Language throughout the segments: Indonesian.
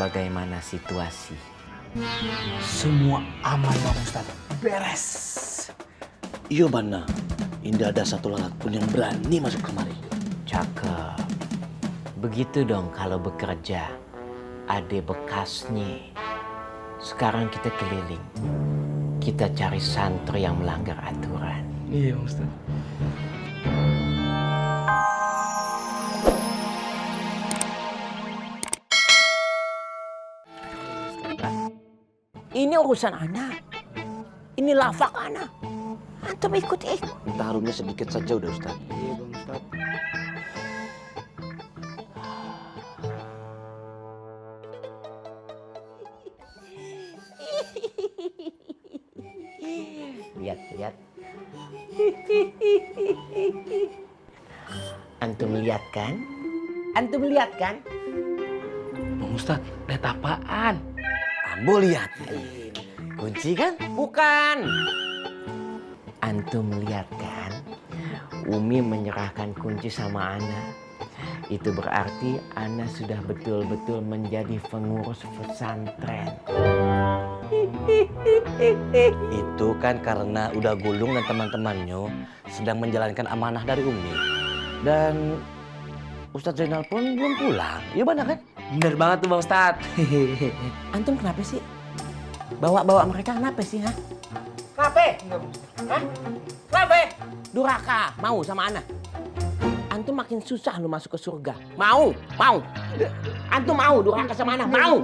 bagaimana situasi? Semua aman Bang Ustadz, beres. Iya Bana, tidak ada satu lalat pun yang berani masuk kemari. Cakep. Begitu dong kalau bekerja. Ada bekasnya. Sekarang kita keliling. Kita cari santri yang melanggar aturan. Iya Bang Ustadz. Ini urusan anak. Ini lafak anak. Antum ikut. Taruhnya sedikit saja udah Ustaz. Iya Bang Ustadz. Lihat. Antum lihat kan? Bang Ustadz, lihat apaan? Ambo lihat. Kunci kan? Bukan. Antum lihat kan? Umi menyerahkan kunci sama Ana. Itu berarti Ana sudah betul-betul menjadi pengurus pesantren. Itu kan karena udah Gulung dan teman-temannya sedang menjalankan amanah dari Umi. Dan Ustadz Zainal pun belum pulang. Iya Bana kan? Bener banget tuh Bang Ustadz. Antum kenapa sih? Bawa mereka kenapa sih, ha? Kenapa? Hah? Kenapa? Duraka, mau sama Ana? Antum makin susah lu masuk ke surga. Mau? Antum mau duraka sama Ana? Mau?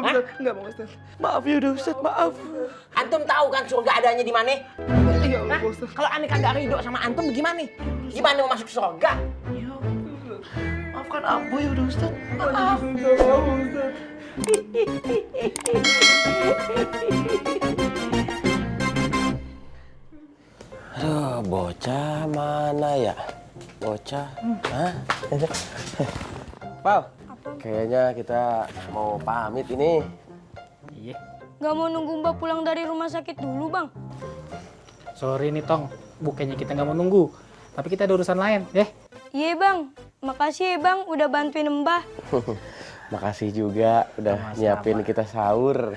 Hah? Enggak Bang Ustadz. Maaf ya udah Ustadz, maaf. Antum tahu kan surga adanya di mana? Iya Hah? Bang Ustadz. Kalau Ana kagak ridho sama antum gimana? Gimana mau masuk surga? Maafkan Ambo ya udah Ustadz. Maaf Bang Ustadz. Aduh, bocah mana ya? Bocah. Hah? Pal, kayaknya kita mau pamit ini. Iya. Gak mau nunggu Mbak pulang dari rumah sakit dulu, Bang? Sorry nih Tong, bukannya kita nggak mau nunggu, tapi kita ada urusan lain, ya? Iya, Bang. Makasih ya, Bang, udah bantuin Mbah. Makasih juga udah Sama-sama. nyiapin kita sahur.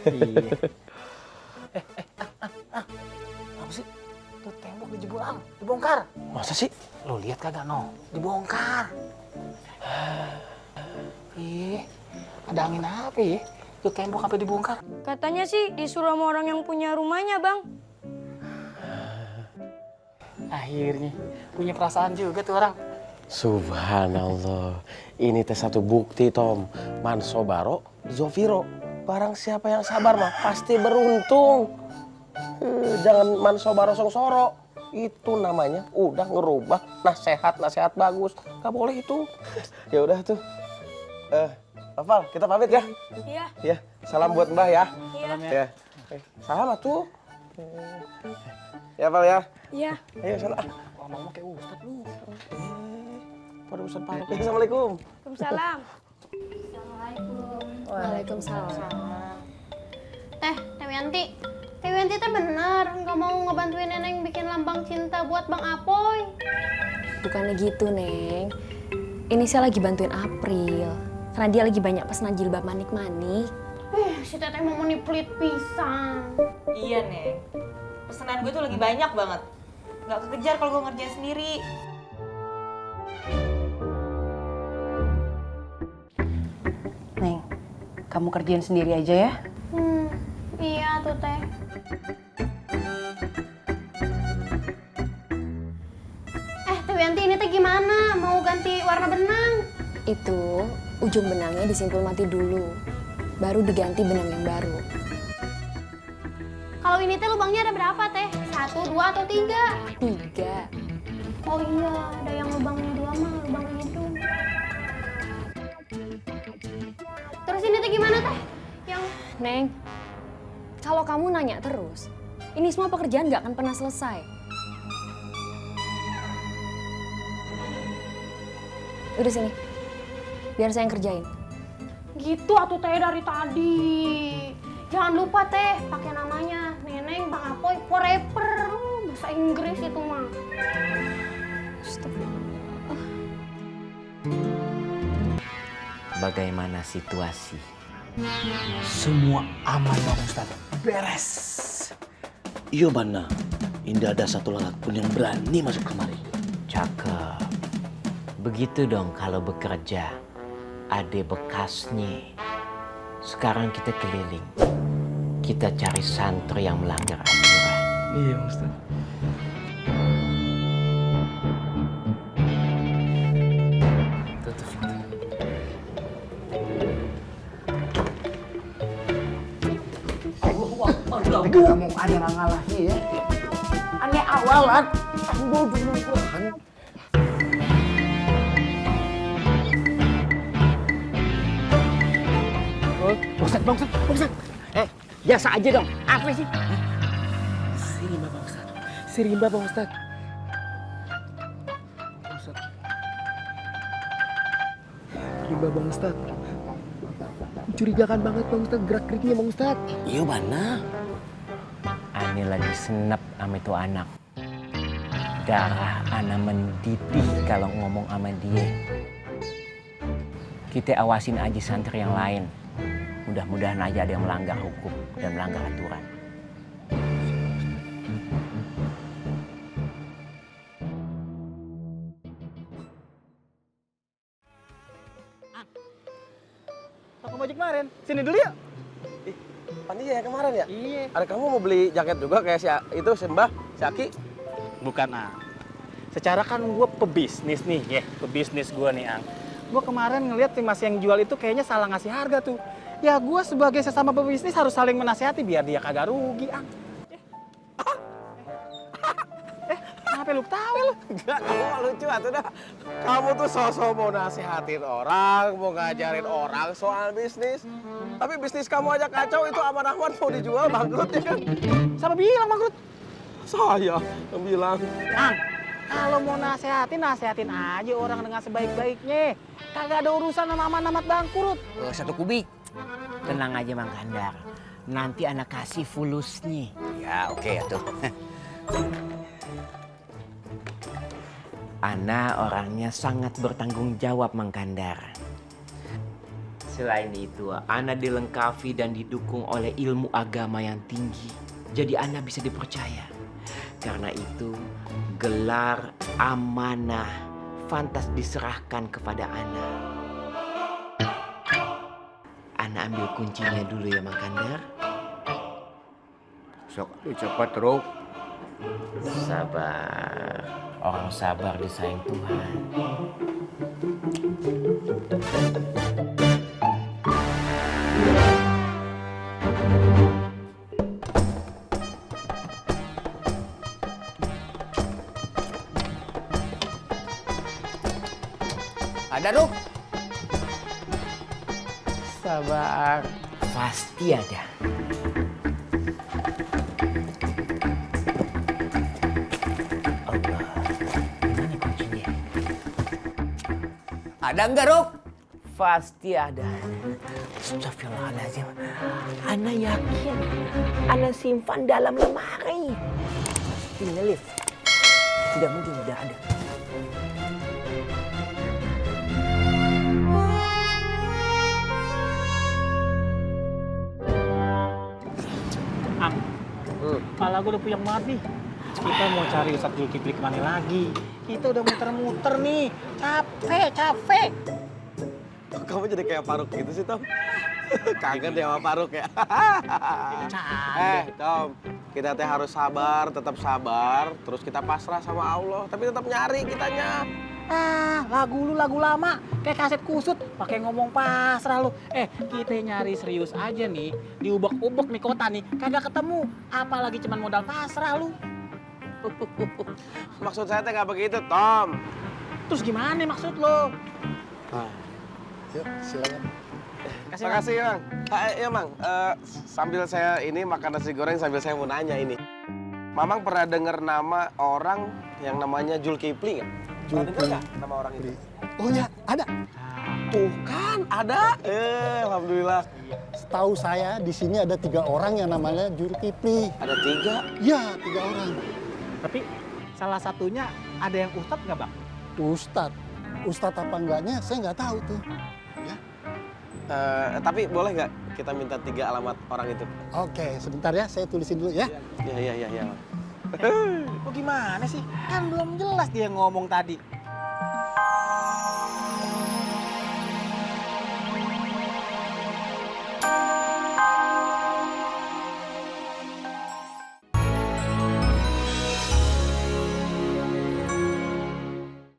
Iya. Apa sih? Tuh tembok dibongkar. Masa sih? Lo lihat kagak no? Dibongkar. Ih, ada angin apa ya? Tuh tembok sampai dibongkar. Katanya sih disuruh sama orang yang punya rumahnya, Bang. Akhirnya punya perasaan juga tuh orang. Subhanallah. Ini teh satu bukti Tom. Man sobaro, zofiro. Barang siapa yang sabar mah pasti beruntung. Jangan man sobaro songsoro. Itu namanya udah ngerubah nasihat bagus. Gak boleh itu. Ya udah tuh. Afal, kita pamit ya. Iya. Ya, salam buat Mbah ya. Iya. Ya. Salam atuh. Ya, Fal ya. Iya. Ayo salam. Ngomong kayak Ustadz lu. Pada urusan parok. Assalamualaikum. Waalaikumsalam. Waalaikumsalam. Teh Wianti. Teh Wianti teh bener nggak mau ngebantuin Neneng bikin lambang cinta buat Bang Apoy. Bukannya gitu, Neng. Ini saya lagi bantuin April. Karena dia lagi banyak pesanan jilbab manik-manik. Si Teteh mau menipulit pisang. Iya, Neng. Pesanan gue tuh lagi banyak banget. Nggak kekejar kalau gue ngerjain sendiri. Neng, kamu kerjain sendiri aja ya. Iya tuh Teh. Teh Wianti ini teh gimana? Mau ganti warna benang? Itu ujung benangnya disimpul mati dulu. Baru diganti benang yang baru. Kalau ini teh lubangnya ada berapa Teh? 1, 2, atau 3? 3. Oh iya, ada yang lubangnya 2 mah, lubang hidung. Terus ini teh gimana Teh? Yang Neng, kalau kamu nanya terus, ini semua pekerjaan nggak akan pernah selesai. Udah sini, biar saya yang kerjain. gitu atuh Teh dari tadi. Jangan lupa Teh, pakai namanya Neneng Bang Apoy forever. Bahasa Inggris itu mah. bagaimana situasi? Semua aman Bang Ustaz. Beres. Iya Bana, tidak ada satu lalat pun yang berani masuk kemari. Cakep. Begitu dong kalau bekerja. Ada bekasnya. Sekarang kita keliling. Kita cari santri yang melanggar aturan. Iya Bang Ustaz. Kamu ada yang ngalahnya ya. Aneh awalan. Ambo duluan. Bang Ustaz. Biasa aja dong. Apa sih? Sirimba Bang Ustaz. Sirimba Bang Ustaz. Mencurigakan banget Bang Ustaz gerak-geriknya Bang Ustaz. Iya Bana. Ani lagi senep sama itu anak. Darah Ana mendidih kalau ngomong sama dia. Kita awasin aja santri yang lain. Mudah-mudahan aja ada yang melanggar hukum dan melanggar aturan. Toko baju kemarin. Sini dulu yuk. Panitia yang kemarin ya? Iya. Ada kamu mau beli jaket juga kayak si Mbah, si Aki? Bukan, Ang. Secara kan gue pebisnis nih, ya. Pebisnis gue nih, Ang. Gue kemarin ngeliat si mas yang jual itu kayaknya salah ngasih harga tuh. Ya gue sebagai sesama pebisnis harus saling menasihati biar dia kagak rugi, Ang. Kenapa lu ketawa lu? Enggak, kamu mah lucu atuh dah. Kamu tuh sosok mau nasihatin orang, mau ngajarin orang soal bisnis. Tapi bisnis kamu aja kacau, itu Aman Ahmad mau dijual bangkrut ya kan? Siapa bilang bangkrut? Saya yang bilang. Ang, kalau mau nasehatin aja orang dengan sebaik-baiknya. Kagak ada urusan sama Aman Ahmad bangkrut. Satu kubik. Tenang aja Mang Kandar. Nanti anak kasih fulusnya. Ya oke atuh. Ana orangnya sangat bertanggung jawab Mang Kandar. Selain itu, Ana dilengkapi dan didukung oleh ilmu agama yang tinggi. Jadi Ana bisa dipercaya. Karena itu, gelar amanah pantas diserahkan kepada Ana. Ana ambil kuncinya dulu ya Mang Kandar. Sok cepat Ruk. Sabar. Orang sabar disayang Tuhan. Ada Ruk. Sabar. Pasti ada. Ada enggak Ruk? Pasti ada. Astagfirullahaladzim. Ana yakin. Ana simpan dalam lemari. Ini lift. Tidak mungkin tidak ada. Ang, kepala gue udah puyeng banget nih. Kita mau cari Ustadz Zulkifli kemana lagi? Kita udah muter-muter nih. Capek. Kamu jadi kayak Faruk gitu sih, Tom. Kangen ya sama Faruk ya. Tom, kita teh harus sabar, tetap sabar. Terus kita pasrah sama Allah, tapi tetap nyari kitanya. Lagu lu lagu lama. Kayak kaset kusut. Pakai ngomong pasrah lu. Kita nyari serius aja nih. Diubek-ubek nih kota nih. Kagak ketemu. Apalagi cuman modal pasrah lu. Maksud saya teh nggak begitu, Tom. Terus gimana maksud lo? Yuk, silakan. Makasih, Bang. Iya, Mang. Sambil saya ini makan nasi goreng sambil saya mau nanya ini. Mamang pernah dengar nama orang yang namanya Zulkifli nggak? Pernah dengar nggak nama orang itu? Oh ya, ada. Tuh kan, ada. Alhamdulillah. Setahu saya di sini ada 3 orang yang namanya Zulkifli. Ada 3? Iya, 3 orang. Tapi salah satunya ada yang ustadz nggak Bang? Ustadz apa enggaknya saya nggak tahu tuh. Ya. Tapi boleh nggak kita minta 3 alamat orang itu? Oke, sebentar ya, saya tulisin dulu ya. Iya. Lu gimana sih? Kan belum jelas dia ngomong tadi.